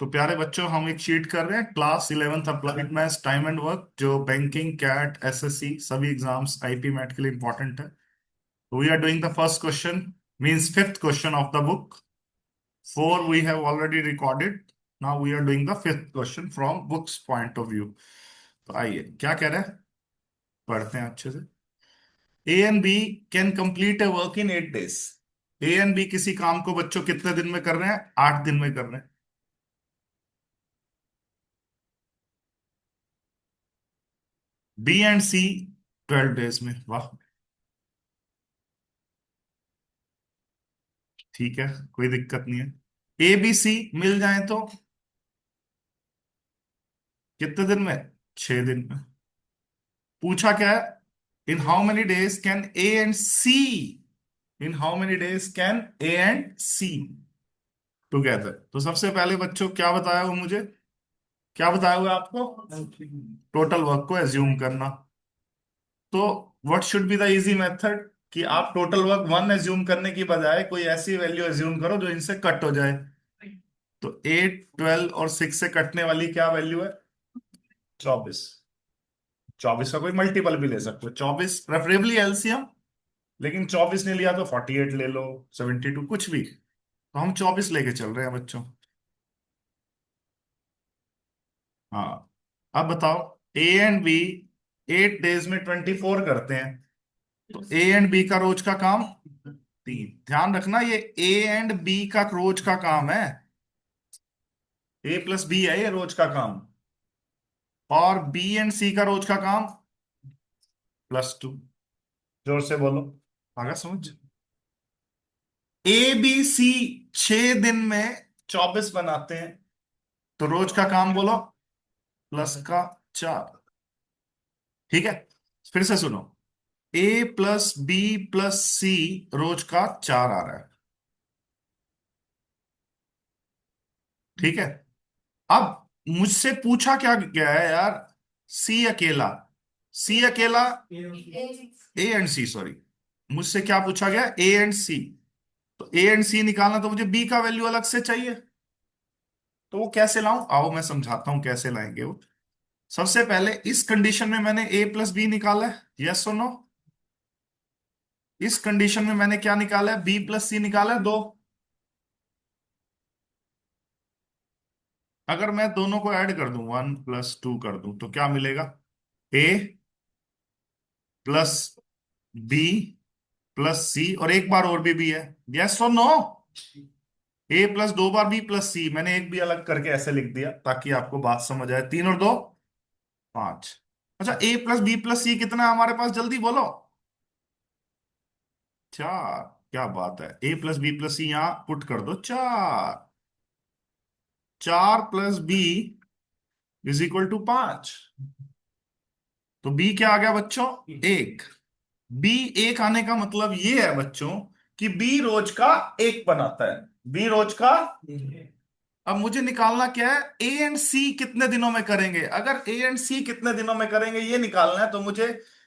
तो प्यारे बच्चों, हम एक शीट कर रहे हैं, class 11th applied maths time and work, जो बैंकिंग, कैट, एसएससी सभी एग्जाम्स आईपी मैट के लिए इंपॉर्टेंट है। We are doing the first question, means fifth question of the book. Four we have already recorded. Now we are doing the fifth question from books point of view. तो आइए, क्या कह रहे हैं, पढ़ते हैं अच्छे से। A and B can complete a work in 8 days। A and B किसी काम को बच्चों कितने दिन में कर रहे हैं? 8 दिन में कर रहे हैं। बी एंड सी 12 days में। वाह, ठीक है, कोई दिक्कत नहीं है। ए बी सी मिल जाए तो कितने दिन में? 6 दिन में। पूछा क्या है? In how many days can A and C, in how many days can A and C together. तो सबसे पहले बच्चों क्या बताया वो मुझे, क्या बताया हुआ आपको? टोटल वर्क को एज्यूम करना। तो what should be the easy method, कि आप टोटल वर्क 1 एज्यूम करने की बजाय कोई ऐसी वैल्यू एज्यूम करो जो इनसे कट हो जाए। तो 8, 12 और 6 से कटने वाली क्या वैल्यू है? 24। 24 का कोई मल्टीपल भी ले सकते हो, 24 प्रेफरेबली एलसीएम। लेकिन 24 ने लिया तो 48 ले लो, 72, कुछ भी। तो हम 24 लेके चल रहे हैं बच्चों। हाँ, अब बताओ। ए एंड बी 8 days में 24 करते हैं। तो ए एंड बी का रोज का काम 3। ध्यान रखना, ये ए एंड बी का रोज का काम है। ए प्लस बी है ये रोज का काम। और बी एंड सी का रोज का काम +2। जोर से बोलो, आगे समझ। ए बी सी 6 दिन में 24 बनाते हैं। तो रोज का काम बोलो, प्लस का 4। ठीक है, फिर से सुनो। ए प्लस बी प्लस सी रोज का 4 आ रहा है। ठीक है। अब मुझसे पूछा क्या गया है यार? सी अकेला, सी अकेला, ए एंड सी, सॉरी। मुझसे क्या पूछा गया? ए एंड सी। तो ए एंड सी निकालना, तो मुझे बी का वैल्यू अलग से चाहिए। तो वो कैसे लाऊं? आओ मैं समझाता हूं कैसे लाएंगे वो। सबसे पहले इस कंडीशन में मैंने ए प्लस बी निकाला है, यस और नो। इस कंडीशन में मैंने क्या निकाला है? बी प्लस सी निकाला है, 2। अगर मैं दोनों को ऐड कर दूं, 1 + 2 कर दूं, तो क्या मिलेगा? ए प्लस बी प्लस सी, और एक बार और भी है। यस और नो? ए प्लस 2 बार बी प्लस सी, मैंने एक भी अलग करके ऐसे लिख दिया ताकि आपको बात समझ आए। 3 और 2 5। अच्छा, ए प्लस बी प्लस सी कितना है हमारे पास? जल्दी बोलो। 4। क्या बात है, A plus B plus C यहां पुट कर दो, 4। 4 plus B is equal to 5। तो बी क्या आ गया बच्चों? 1। बी 1 आने का मतलब ये है बच्चों कि बी रोज का 1 बनाता है। बी रोज का। अब मुझे निकालना क्या है? ए एंड सी कितने दिनों में करेंगे। अगर ए एंड सी कितने दिनों में करेंगे ये निकालना है, तो मुझे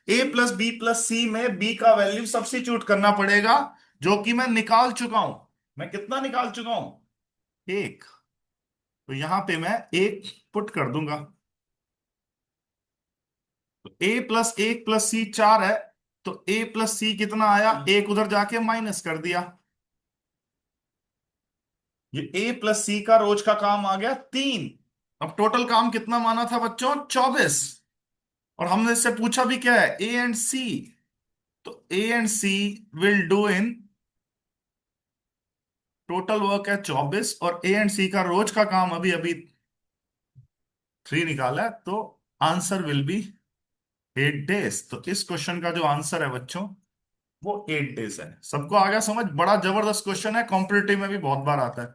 ए प्लस बी प्लस सी में बी का वैल्यू सब्स्टिट्यूट करना पड़ेगा, जो कि मैं निकाल चुका हूं। मैं कितना निकाल चुका हूं? 1। तो यहां पे मैं 1 पुट कर दूंगा। तो ए प्लस 1 + सी 4 है। तो ए प्लस सी कितना आया? 1 उधर जाके माइनस कर दिया। ये ए प्लस सी का रोज का काम आ गया 3। अब टोटल काम कितना माना था बच्चों? 24। और हमने इससे पूछा भी क्या है? A and C. तो A and C will do in, total work है 24, और ए एंड सी का रोज का काम अभी अभी 3 निकाला है। तो आंसर विल बी 8 days। तो इस क्वेश्चन का जो आंसर है बच्चों, वो 8 days है। सबको आ गया समझ? बड़ा जबरदस्त क्वेश्चन है, कॉम्पिटिटिव में भी बहुत बार आता है।